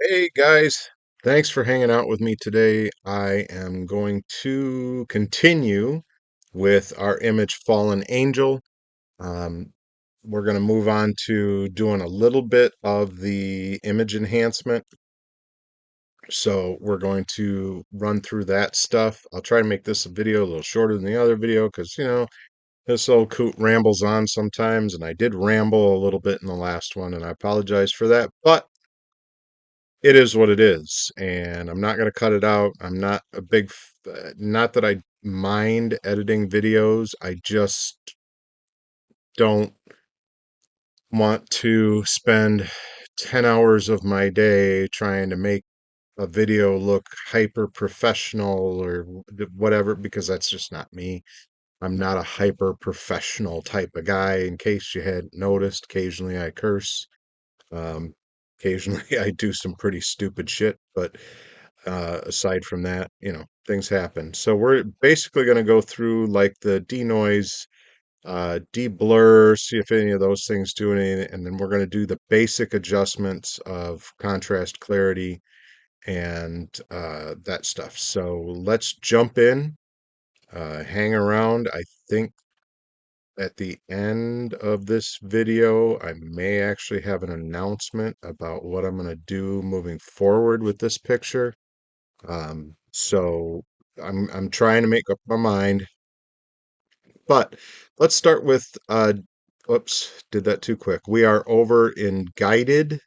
Hey guys, thanks for hanging out with me today. I am going to continue with our image Fallen Angel. Um, we're going to move on to doing a little bit of the image enhancement. So we're going to run through that stuff. I'll try to make this a video a little shorter than the other video because, this old coot rambles on sometimes, and I did ramble a little bit in the last one, and I apologize for that. But it is what it is, and I'm not going to cut it out. I'm not a not that I mind editing videos. I just don't want to spend 10 hours of my day trying to make a video look hyper professional or whatever, because that's just not me. I'm not a hyper professional type of guy. In case you hadn't noticed, occasionally I curse. Um, occasionally I do some pretty stupid shit, but aside from that, things happen. So we're basically going to go through like the denoise, de-blur, see if any of those things do anything, and then we're going to do the basic adjustments of contrast, clarity, and that stuff. So let's jump in, hang around. I think at the end of this video, I may actually have an announcement about what I'm going to do moving forward with this picture. So I'm trying to make up my mind, but let's start with oops, did that too quick. We are over in guided.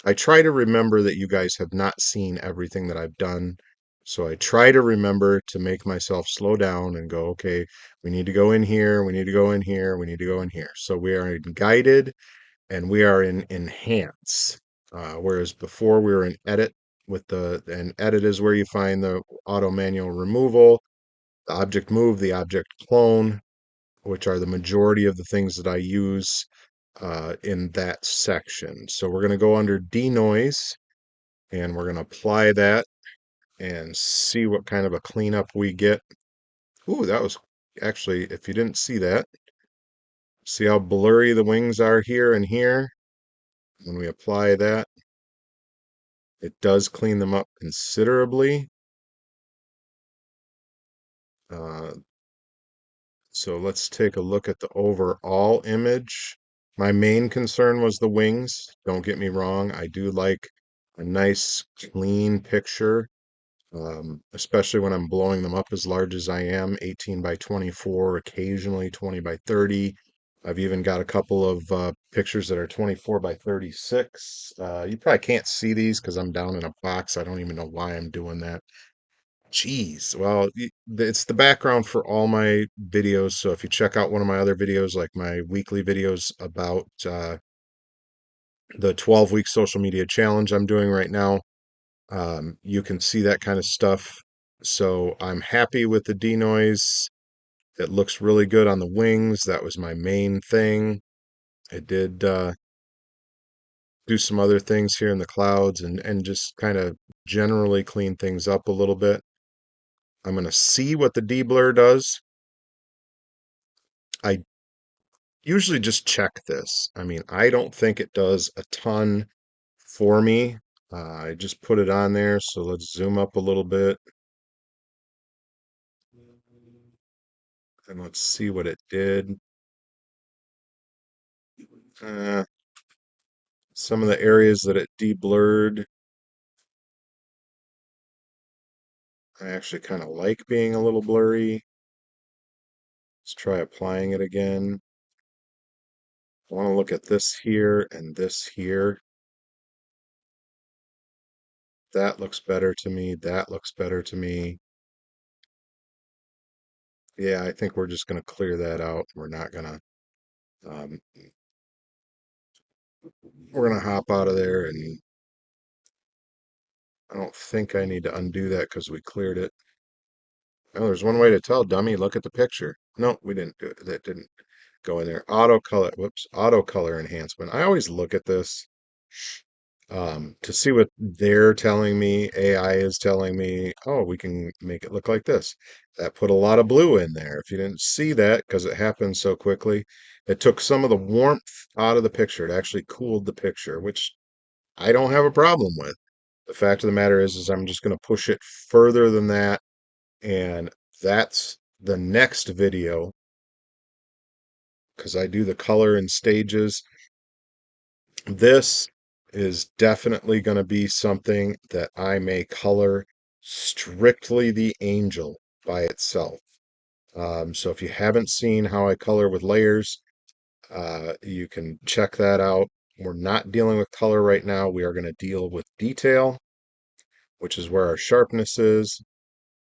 I try to remember that you guys have not seen everything that I've done. So I try to remember to make myself slow down and go, okay, we need to go in here, we need to go in here, we need to go in here. So we are in guided and we are in enhance. Whereas before we were in edit and edit is where you find the auto manual removal, the object move, the object clone, which are the majority of the things that I use in that section. So we're going to go under denoise and we're going to apply that and see what kind of a cleanup we get. Ooh, that was actually, if you didn't see that, see how blurry the wings are here and here? When we apply that, it does clean them up considerably. Uh, so let's take a look at the overall image. My main concern was the wings. Don't get me wrong. I do like a nice clean picture, especially when I'm blowing them up as large as I am, 18 by 24, occasionally 20 by 30. I've even got a couple of pictures that are 24 by 36. You probably can't see these because I'm down in a box. I don't even know why I'm doing that. Jeez. Well, it's the background for all my videos. So if you check out one of my other videos, like my weekly videos about the 12-week social media challenge I'm doing right now, you can see that kind of stuff. So I'm happy with the denoise. It looks really good on the wings. That was my main thing. I did do some other things here in the clouds and just kind of generally clean things up a little bit. I'm going to see what the de-blur does. I usually just check this. I mean, I don't think it does a ton for me. I just put it on there. So let's zoom up a little bit and let's see what it did. Uh, some of the areas that it de-blurred, I actually kind of like being a little blurry. Let's try applying it again. I want to look at this here and this here. That looks better to me. That looks better to me. Yeah, I think we're just going to clear that out. Um, we're going to hop out of there, and I don't think I need to undo that because we cleared it. Oh, there's one way to tell, dummy. Look at the picture. No, we didn't do it. That didn't go in there. Auto color, whoops, auto color enhancement. I always look at this to see what they're telling me. AI is telling me, oh, we can make it look like this. That put a lot of blue in there. If you didn't see that, because it happened so quickly, it took some of the warmth out of the picture. It actually cooled the picture, which I don't have a problem with. The fact of the matter is I'm just going to push it further than that, and that's the next video, because I do the color in stages. This is definitely going to be something that I may color strictly the angel by itself. So if you haven't seen how I color with layers, you can check that out. We're not dealing with color right now. We are going to deal with detail, which is where our sharpness is,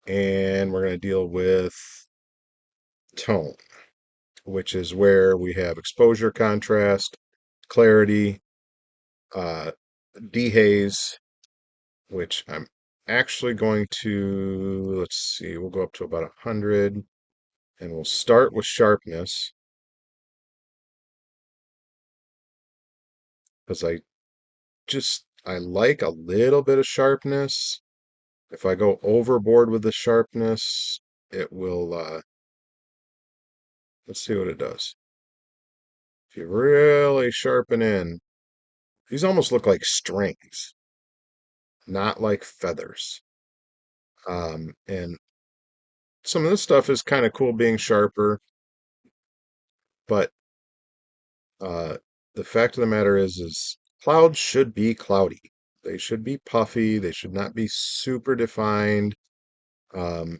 and we're going to deal with tone, which is where we have exposure, contrast, clarity, uh, dehaze, which I'm actually going to, let's see, we'll go up to about 100, and we'll start with sharpness, because I like a little bit of sharpness. If I go overboard with the sharpness, it will, let's see what it does. If you really sharpen in, these almost look like strings, not like feathers. And some of this stuff is kind of cool being sharper, but uh, the fact of the matter is clouds should be cloudy. They should be puffy. They should not be super defined.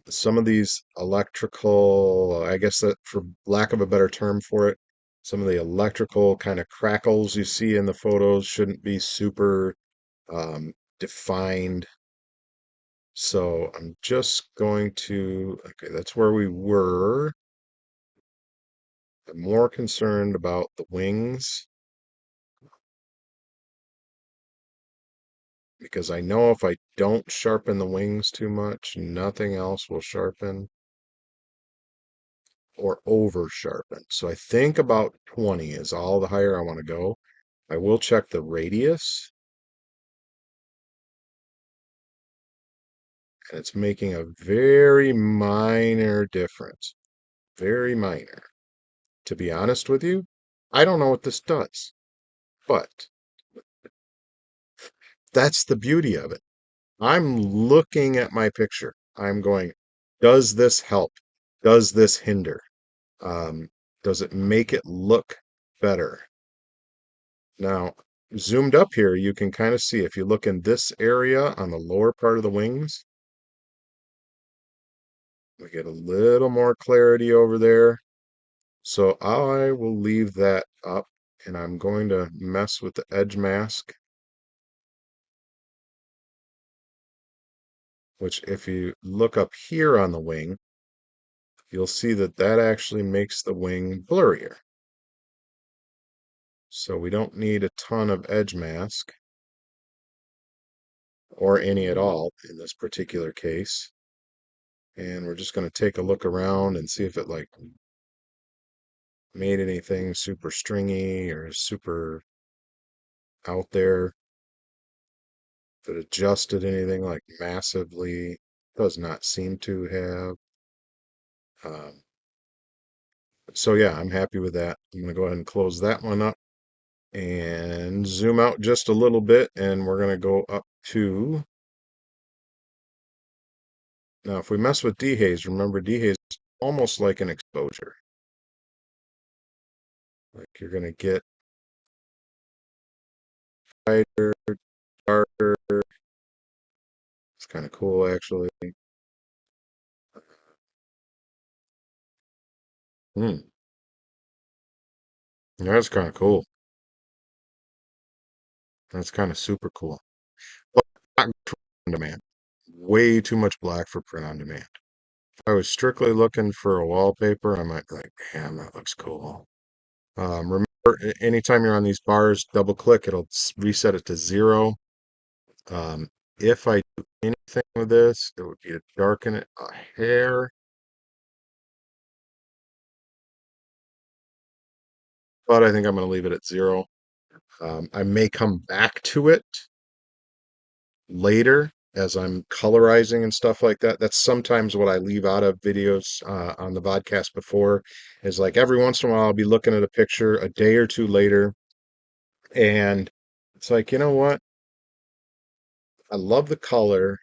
Some of these electrical, I guess that for lack of a better term for it, some of the electrical kind of crackles you see in the photos shouldn't be super defined. So I'm just going to, okay, that's where we were. I'm more concerned about the wings, because I know if I don't sharpen the wings too much, nothing else will sharpen or over sharpen. So I think about 20 is all the higher I want to go. I will check the radius, and it's making a very minor difference. Very minor. To be honest with you, I don't know what this does, but that's the beauty of it. I'm looking at my picture. I'm going, does this help? Does this hinder? Um, does it make it look better? Now, zoomed up here, you can kind of see if you look in this area on the lower part of the wings, we get a little more clarity over there. So I will leave that up, and I'm going to mess with the edge mask, which if you look up here on the wing, you'll see that that actually makes the wing blurrier. So we don't need a ton of edge mask, or any at all in this particular case. And we're just going to take a look around and see if it like made anything super stringy or super out there. If it adjusted anything like massively, does not seem to have. So yeah, I'm happy with that. I'm going to go ahead and close that one up and zoom out just a little bit, and we're going to go up to, now if we mess with dehaze, remember dehaze is almost like an exposure. Like you're going to get brighter, darker. It's kind of cool actually. Hmm. That's kind of cool. That's kind of super cool. But not for print on demand. Way too much black for print on demand. If I was strictly looking for a wallpaper, I might be like, damn, that looks cool. Remember, anytime you're on these bars, double click, it'll reset it to 0. If I do anything with this, it would be to darken it a hair, but I think I'm going to leave it at 0. I may come back to it later as I'm colorizing and stuff like that. That's sometimes what I leave out of videos on the podcast before, is like every once in a while I'll be looking at a picture a day or two later, and it's like, you know what? I love the color,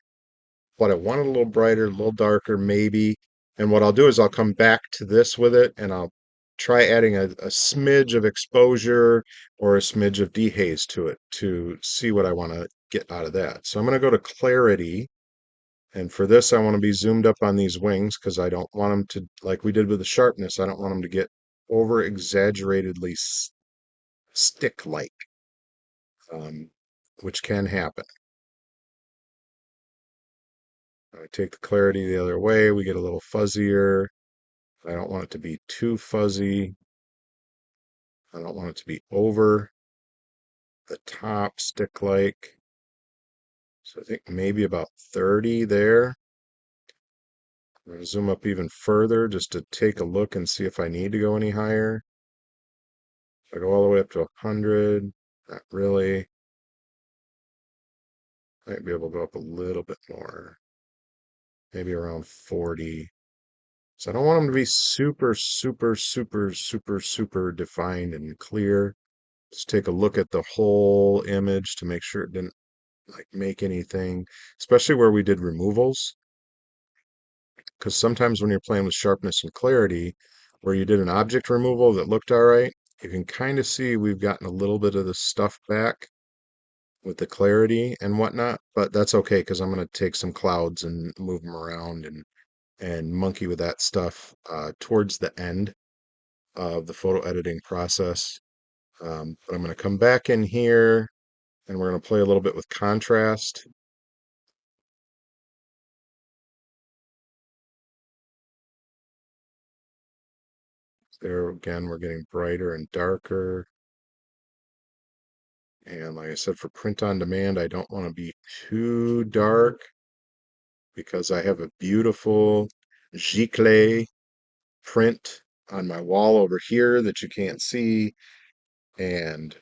but I want it a little brighter, a little darker, maybe. And what I'll do is I'll come back to this with it and I'll try adding a smidge of exposure or a smidge of dehaze to it to see what I want to get out of that. So I'm going to go to clarity. And for this, I want to be zoomed up on these wings because I don't want them to, like we did with the sharpness, I don't want them to get over exaggeratedly stick like, which can happen. I take the clarity the other way, we get a little fuzzier. I don't want it to be too fuzzy. I don't want it to be over the top stick like. So I think maybe about 30 there. I'm going to zoom up even further just to take a look and see if I need to go any higher. If I go all the way up to 100, not really. Might be able to go up a little bit more, maybe around 40. So I don't want them to be super, super, super, super, super defined and clear. Just take a look at the whole image to make sure it didn't like make anything, especially where we did removals. Because sometimes when you're playing with sharpness and clarity, where you did an object removal that looked all right, you can kind of see we've gotten a little bit of the stuff back with the clarity and whatnot, but that's okay because I'm going to take some clouds and move them around and monkey with that stuff towards the end of the photo editing process. But I'm going to come back in here and we're going to play a little bit with contrast. There again, we're getting brighter and darker. And like I said, for print on demand, I don't want to be too dark because I have a beautiful giclée print on my wall over here that you can't see. And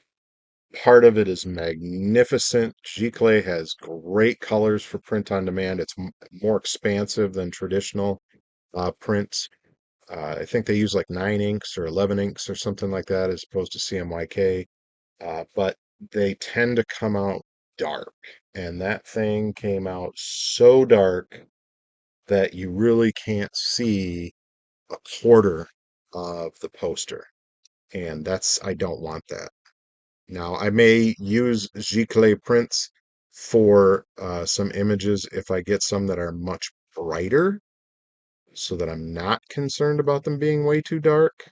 part of it is magnificent. Giclée has great colors for print on demand. It's more expansive than traditional prints. I think they use like 9 inks or 11 inks or something like that as opposed to CMYK. But they tend to come out dark. And that thing came out so dark that you really can't see a quarter of the poster. And I don't want that. Now, I may use giclée prints for some images if I get some that are much brighter so that I'm not concerned about them being way too dark.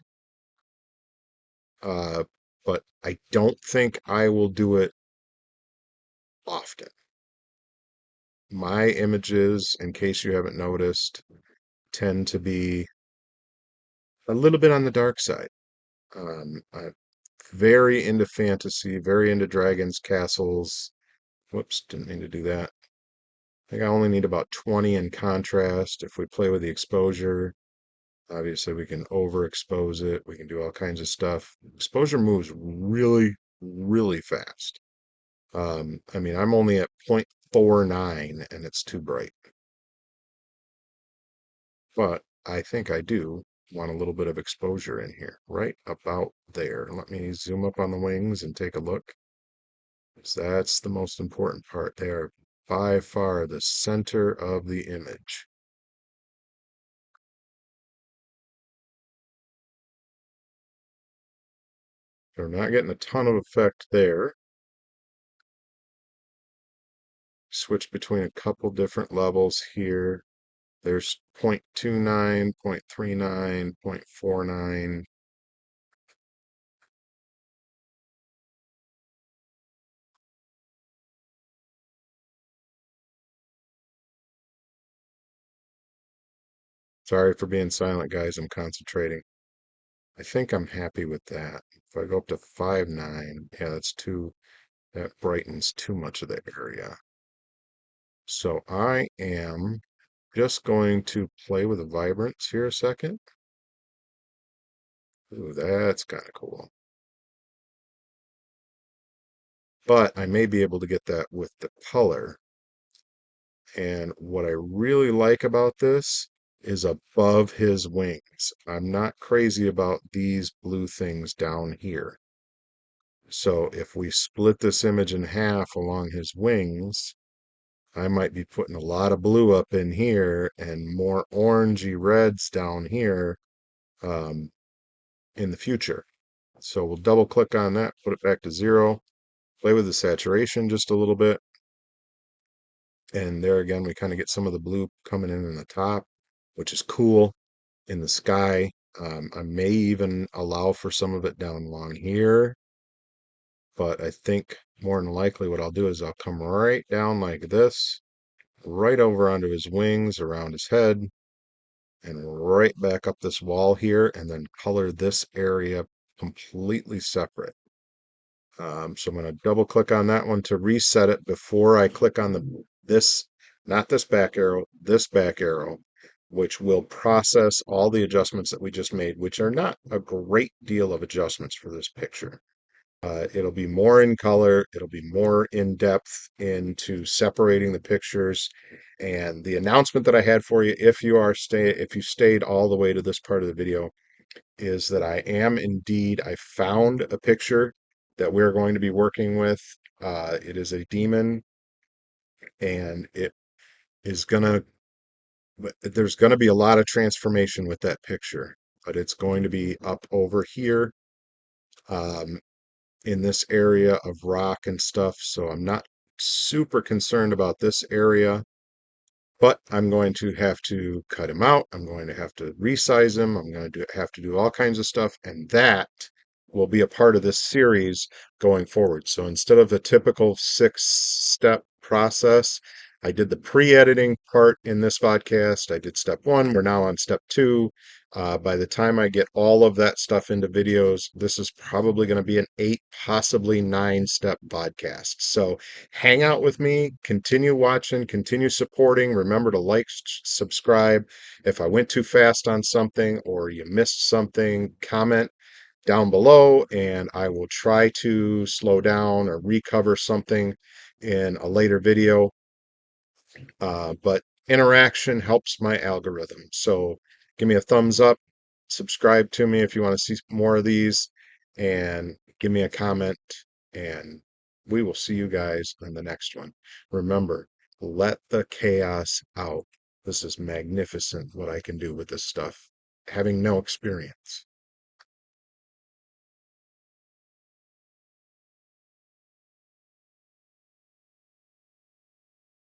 Uh, but I don't think I will do it often. My images, in case you haven't noticed, tend to be a little bit on the dark side. I'm very into fantasy, very into dragons, castles. Whoops, didn't mean to do that. I think I only need about 20 in contrast. If we play with the exposure, obviously we can overexpose it. We can do all kinds of stuff. Exposure moves really, really fast. I mean, I'm only at 0.49 and it's too bright. But I think I do want a little bit of exposure in here, right about there. Let me zoom up on the wings and take a look. So that's the most important part. They are by far the center of the image. We're not getting a ton of effect there. Switch between a couple different levels here. There's 0.29, 0.39, 0.49. Sorry for being silent, guys. I'm concentrating. I think I'm happy with that. If I go up to 5.9, yeah, that brightens too much of the area. So I am just going to play with the vibrance here a second. Ooh, that's kind of cool. But I may be able to get that with the color. And what I really like about this is above his wings. I'm not crazy about these blue things down here. So if we split this image in half along his wings, I might be putting a lot of blue up in here and more orangey reds down here um, in the future. So we'll double click on that, put it back to 0, play with the saturation just a little bit. And there again, we kind of get some of the blue coming in the top, which is cool in the sky. I may even allow for some of it down along here, but I think more than likely what I'll do is I'll come right down like this, right over onto his wings, around his head, and right back up this wall here, and then color this area completely separate. So I'm going to double click on that one to reset it before I click on this, not this back arrow, which will process all the adjustments that we just made, which are not a great deal of adjustments for this picture. It'll be more in color. It'll be more in depth into separating the pictures. And the announcement that I had for you, if you stayed all the way to this part of the video, is that I found a picture that we're going to be working with. It is a demon, and there's gonna be a lot of transformation with that picture, but it's going to be up over here. Um, in this area of rock and stuff, so I'm not super concerned about this area, but I'm going to have to cut him out. I'm going to have to resize him. I'm going to have to do all kinds of stuff, and that will be a part of this series going forward. So instead of the typical 6-step process, I did the pre-editing part in this podcast. I did step 1. We're now on step 2. By the time I get all of that stuff into videos, this is probably going to be an 8, possibly 9-step podcast. So hang out with me, continue watching, continue supporting. Remember to like, subscribe. If I went too fast on something or you missed something, comment down below, and I will try to slow down or recover something in a later video. But interaction helps my algorithm. So give me a thumbs up, subscribe to me if you want to see more of these, and give me a comment, and we will see you guys on the next one. Remember, let the chaos out. This is magnificent what I can do with this stuff, having no experience.